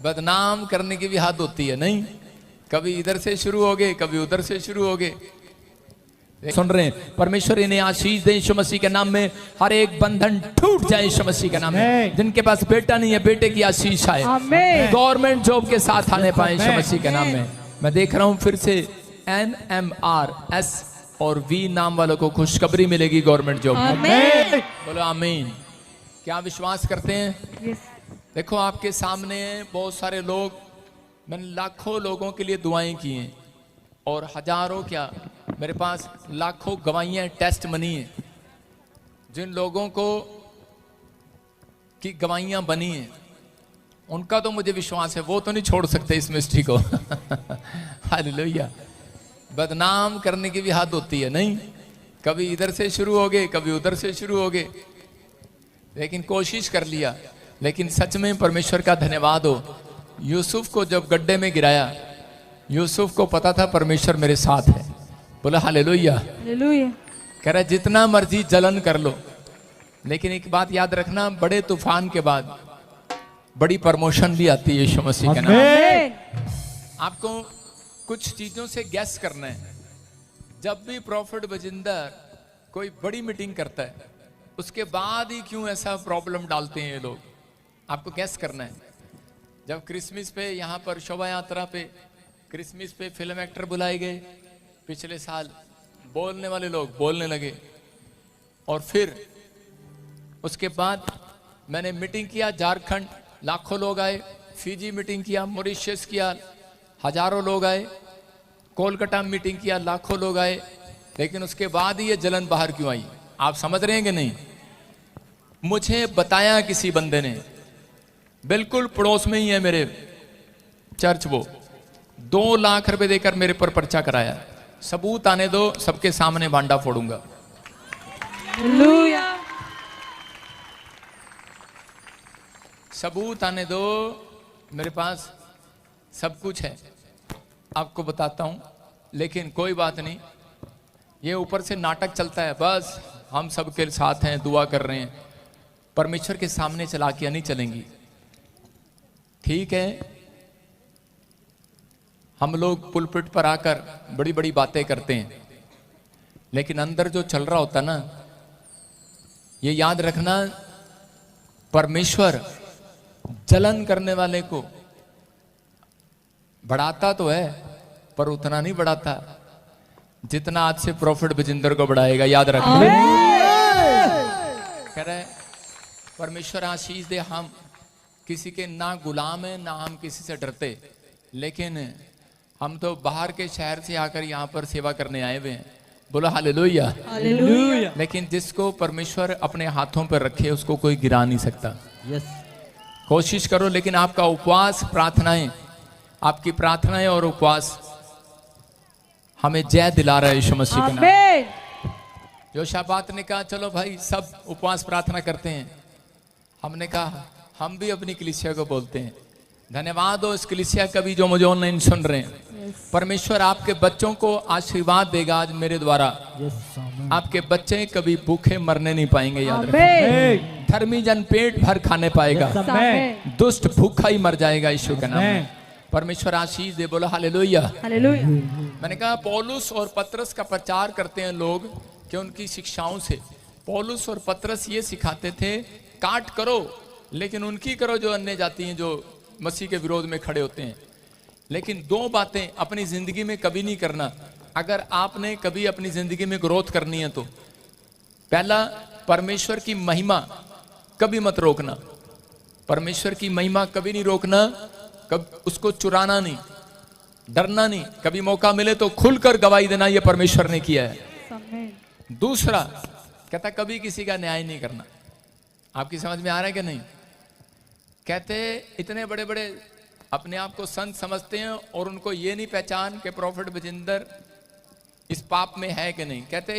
बदनाम करने की भी हद होती है नहीं। कभी इधर से शुरू हो गए, कभी उधर से शुरू हो गए। सुन रहे हैं? परमेश्वर इन्हें आशीष दे यीशु मसीह के नाम में। हर एक बंधन टूट जाए यीशु मसीह के नाम में। जिनके पास बेटा नहीं है, बेटे की आशीष आए। गवर्नमेंट जॉब के साथ आने पाए यीशु मसीह के नाम में। मैं देख रहा हूं फिर से NMRS और V नाम वालों को खुशखबरी मिलेगी गवर्नमेंट जॉब। बोलो आमीन। क्या विश्वास करते हैं? देखो आपके सामने बहुत सारे लोग, मैंने लाखों लोगों के लिए दुआएं की हैं और हजारों क्या, मेरे पास लाखों गवाहियां टेस्ट मनी है। जिन लोगों को की गवाहियां बनी हैं उनका तो मुझे विश्वास है वो तो नहीं छोड़ सकते इस मिस्ट्री को। हालेलुया। बदनाम करने की भी हद होती है नहीं। कभी इधर से शुरू हो गए, कभी उधर से शुरू हो गए, लेकिन कोशिश कर लिया। लेकिन सच में परमेश्वर का धन्यवाद हो। यूसुफ को जब गड्ढे में गिराया, यूसुफ को पता था परमेश्वर मेरे साथ है। बोला हालेलुया। कह रहा जितना मर्जी जलन कर लो, लेकिन एक बात याद रखना, बड़े तूफान के बाद बड़ी प्रमोशन भी आती है यीशु मसीह के नाम। आपको कुछ चीजों से गैस करना है। जब भी प्रॉफिट बजिंदर कोई बड़ी मीटिंग करता है, उसके बाद ही क्यों ऐसा प्रॉब्लम डालते हैं ये लोग, आपको गैस करना है। जब क्रिसमस पे यहाँ पर शोभा यात्रा पे, क्रिसमस पे फिल्म एक्टर बुलाए गए, पिछले साल बोलने वाले लोग बोलने लगे, और फिर उसके बाद मैंने मीटिंग किया झारखंड, लाखों लोग आए। फिजी मीटिंग किया, मॉरिशस किया, हजारों लोग आए। कोलकाता मीटिंग किया, लाखों लोग आए। लेकिन उसके बाद ही ये जलन बाहर क्यों आई, आप समझ रहे हैं कि नहीं? मुझे बताया किसी बंदे ने, बिल्कुल पड़ोस में ही है मेरे चर्च, वो 2 लाख रुपए देकर मेरे पर पर्चा कराया। सबूत आने दो, सबके सामने भांडा फोड़ूंगा। सबूत आने दो, मेरे पास सब कुछ है, आपको बताता हूं। लेकिन कोई बात नहीं, ये ऊपर से नाटक चलता है, बस हम सबके साथ हैं, दुआ कर रहे हैं। परमेश्वर के सामने चालाकियां नहीं चलेंगी। ठीक है, हम लोग पुलपिट पर आकर बड़ी बड़ी बातें करते हैं, लेकिन अंदर जो चल रहा होता ना, ये याद रखना, परमेश्वर जलन करने वाले को बढ़ाता तो है, पर उतना नहीं बढ़ाता जितना आज से प्रॉफिट बजिंदर को बढ़ाएगा। याद रखना। कह रहे परमेश्वर आशीष दे, हम किसी के ना गुलाम है, ना हम किसी से डरते, लेकिन हम तो बाहर के शहर से आकर यहाँ पर सेवा करने आए हुए हैं। बोलो हालेलुया। हालेलुया। लेकिन जिसको परमेश्वर अपने हाथों पर रखे उसको कोई गिरा नहीं सकता। कोशिश करो, लेकिन आपका उपवास, प्रार्थनाएं, आपकी प्रार्थनाएं और उपवास हमें जय दिला रहा है यीशु मसीह के नाम। योशापात ने कहा चलो भाई सब उपवास प्रार्थना करते हैं। हमने कहा हम भी अपनी कलीसिया को बोलते हैं। धन्यवाद हो इस कलीसिया का भी जो मुझे ऑनलाइन सुन रहे हैं। परमेश्वर आपके बच्चों को आशीर्वाद देगा आज मेरे द्वारा। आपके बच्चे कभी भूखे मरने नहीं पाएंगे। याद रखें, धर्मी जन पेट भर खाने पाएगा, दुष्ट भूखा ही मर जाएगा यीशु के नाम में। परमेश्वर आशीष दे। बोलो हालेलुया। हालेलुया। मैंने कहा पौलुस और पतरस का प्रचार करते हैं लोग कि उनकी शिक्षाओं से। पौलुस और पतरस ये सिखाते थे काट करो, लेकिन उनकी करो जो अन्य जाति हैं, जो मसीह के विरोध में खड़े होते हैं। लेकिन 2 बातें अपनी जिंदगी में कभी नहीं करना अगर आपने कभी अपनी जिंदगी में ग्रोथ करनी है तो। पहला, परमेश्वर की महिमा कभी मत रोकना। परमेश्वर की महिमा कभी नहीं रोकना, कभी उसको चुराना नहीं, डरना नहीं। कभी मौका मिले तो खुलकर गवाही देना, ये परमेश्वर ने किया है। दूसरा कहता कभी किसी का न्याय नहीं करना। आपकी समझ में आ रहा है कि नहीं? कहते इतने बड़े बड़े अपने आप को संत समझते हैं और उनको ये नहीं पहचान कि प्रॉफिट बजिंदर इस पाप में है कि नहीं। कहते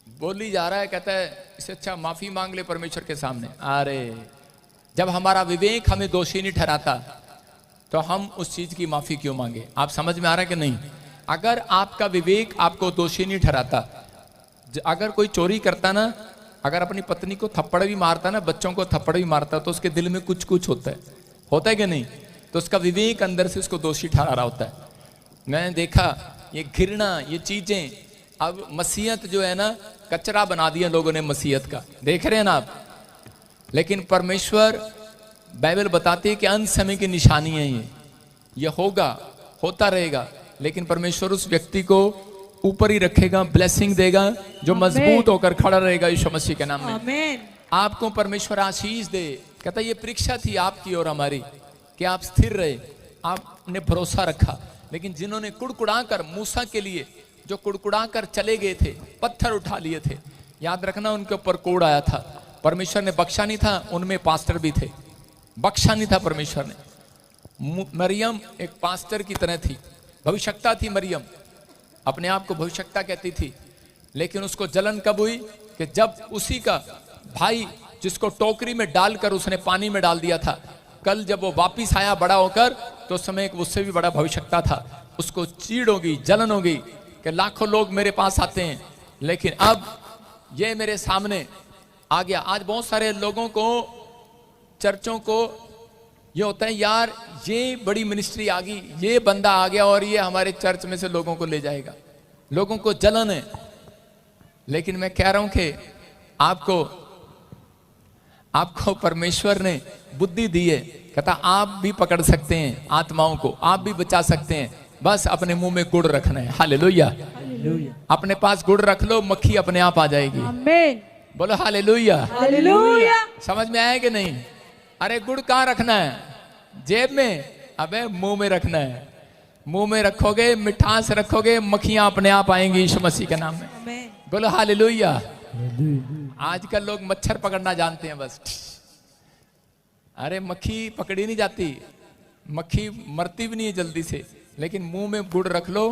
बोली जा रहा है, कहता है इससे अच्छा माफी मांग ले परमेश्वर के सामने। अरे जब हमारा विवेक हमें दोषी नहीं ठहराता तो हम उस चीज की माफी क्यों मांगे? आप समझ में आ रहा है कि नहीं? अगर आपका विवेक आपको दोषी नहीं ठहराता, अगर कोई चोरी करता ना, अगर अपनी पत्नी को थप्पड़ भी मारता ना, बच्चों को थप्पड़ भी मारता, तो उसके दिल में कुछ कुछ होता है। होता है कि नहीं? तो उसका विवेक अंदर से उसको दोषी ठहरा रहा होता है। मैंने देखा ये घृणा, ये चीजें, अब मसीहत जो है ना, कचरा बना दिया लोगों ने मसीहत का, देख रहे हैं ना आप। लेकिन परमेश्वर, बाइबल बताती है कि अंत समय की निशानी है ये होगा, होता रहेगा, लेकिन परमेश्वर उस व्यक्ति को ऊपर ही रखेगा, ब्लेसिंग देगा, जो मजबूत होकर खड़ा रहेगा यीशु मसीह के नाम में। आपको परमेश्वर आशीष दे। कहता ये परीक्षा थी आपकी और हमारी कि आप स्थिर रहे, आपने भरोसा रखा। लेकिन जिन्होंने कुड़कुड़ा कर, मूसा के लिए जो कुड़कुड़ा कर चले गए थे, पत्थर उठा लिए थे, याद रखना उनके ऊपर कोड़ आया था। परमेश्वर ने बख्शा नहीं था, उनमें पास्टर भी थे, बख्शा नहीं था परमेश्वर ने। मरियम एक पास्टर की तरह थी, भविष्यवक्ता थी मरियम, अपने आप को भविष्यवक्ता कहती थी। लेकिन उसको जलन कब हुई कि जब उसी का भाई, जिसको टोकरी में डालकर उसने पानी में डाल दिया था, कल जब वो वापिस आया बड़ा होकर, तो उस समय उससे भी बड़ा भविष्यवक्ता था, उसको चीड़ होगी, जलन होगी कि लाखों लोग मेरे पास आते हैं, लेकिन अब ये मेरे सामने आ गया। आज बहुत सारे लोगों को, चर्चों को ये होता है, यार ये बड़ी मिनिस्ट्री आ गई, ये बंदा आ गया और ये हमारे चर्च में से लोगों को ले जाएगा। लोगों को जलन है। लेकिन मैं कह रहा हूं कि आपको परमेश्वर ने बुद्धि दी है। कहता आप भी पकड़ सकते हैं आत्माओं को, आप भी बचा सकते हैं, बस अपने मुंह में गुड़ रखना है। हालेलुया। अपने पास गुड़ रख लो, मक्खी अपने आप आ जाएगी। आमीन। बोलो हालेलुया। हालेलुया। समझ में आया कि नहीं? अरे गुड़ कहाँ रखना है? जेब में? अबे मुंह में रखना है। मुंह में रखोगे, मिठास रखोगे, मक्खियां अपने आप आएंगी यीशु मसीह के नाम में। बोलो हालेलुया। आजकल लोग मच्छर पकड़ना जानते हैं बस। अरे मक्खी पकड़ी नहीं जाती, मक्खी मरती भी नहीं है जल्दी से, लेकिन मुंह में गुड़ रख लो,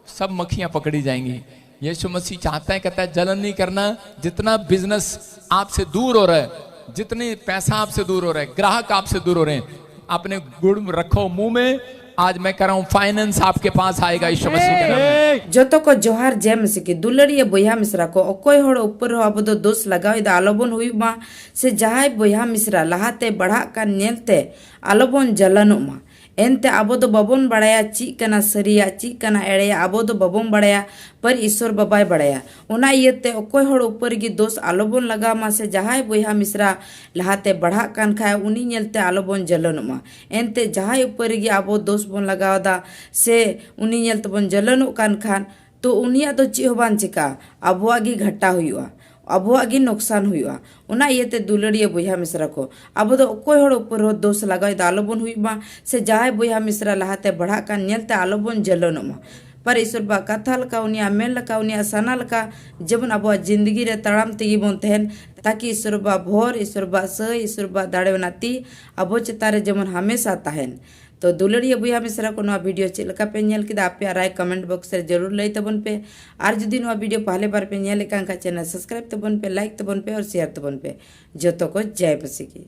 सब मक्खियां पकड़ी जाएंगी। यीशु मसीह चाहता है, कहता है जलन नहीं करना। जितना बिजनेस आपसे दूर हो रहा है, जितने पैसा आपसे दूर हो रहा है, ग्राहक आपसे दूर हो रहे हैं, अपने गुड़ रखो मुंह में। आज मैं कह रहा हूँ फाइनेंस आपके पास आएगा यीशु मसीह के नाम में। जोतो को जोहार जय मसीह की दुलड़िया बोया मिश्रा को अकोय होड़ ऊपर हो अब दो दोष लगाओ दा आलोबन हुई मा से जहाय बोया मिश्रा लहाते बढ़ा का नेलते आलोबन जलनो मा एनते आबो दो बबोन बड़ाया ची कना सरिया ची कना एड़ेया आबो दो बबोन बड़ाया पर ईश्वर बाबाय बड़ाया ओना इयते अकोय होड़ ऊपर की दोष आलोबन लगा मा से जहाय बोया मिश्रा लहाते बढ़ा कान खाए उनी नेलते आलोबन जलनो मा एनते जहाय ऊपर की आबो दोष बोन लगाओ दा से उनी नेलते बन जलनो कान खान तो उनिया तो ची होबान चिका आबोआ गी घटा हुआ, आबोआ गी नुकसान हुआ। उना इयते दुलड़िया बोया मिश्रा को अब दो अकोय होड़ ऊपर हो दोष लगाओ दा आलोबन हुआ से जहाय बोया मिश्रा लहाते बढ़ा कान नेलते आलोबन जलनो मा पर ईश्वर बा कथा लका उनिया मेन लका उनिया सना लका जबन अब जिंदगी रे तड़ाम तेगी बोन तहन ताकि ईश्वर बा भोर ईश्वर बा स ईश्वर बा दाड़े वनाती अब चेतारे जमन हमेशा तहन। तो दुलड़िया बोया मिश्रा को नवा वीडियो चेक लका पे नेल किदा आपे राय कमेंट बॉक्स रे जरूर लई तबन पे आर जदी नवा वीडियो पहले बार पे नेल का चैनल सब्सक्राइब तबन पे लाइक तबन पे और शेयर तबन पे। जतो को जय मसीह की।